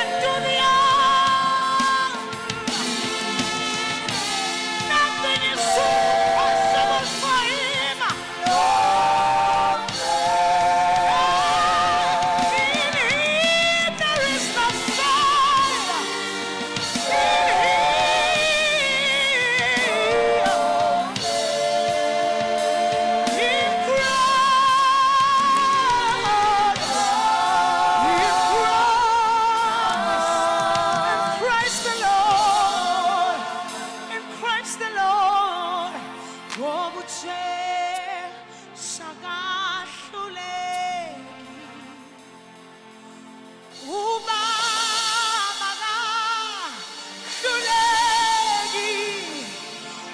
into the arms. Nothing is too possible for him. In him there is no failure.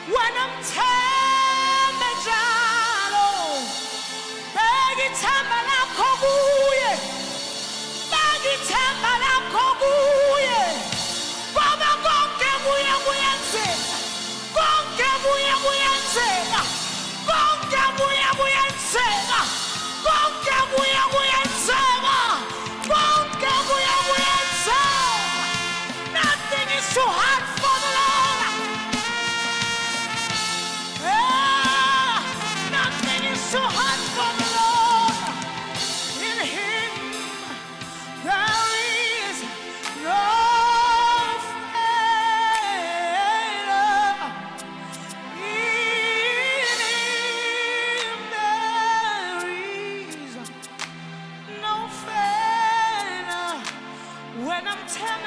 When I'm tempted, bagithamba lakho kuye, bagithamba lakho kuye, ngoba konke kuye kuyenzeka, konke kuye kuyenzeka, konke kuye kuyenzeka, konke kuye kuyenzeka, konke kuye kuyenzeka. Nothing is too hard for the Lord. Nothing is too hard for the Lord. In him there is no failure. In him there is no failure. When I'm tempted,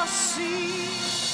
see.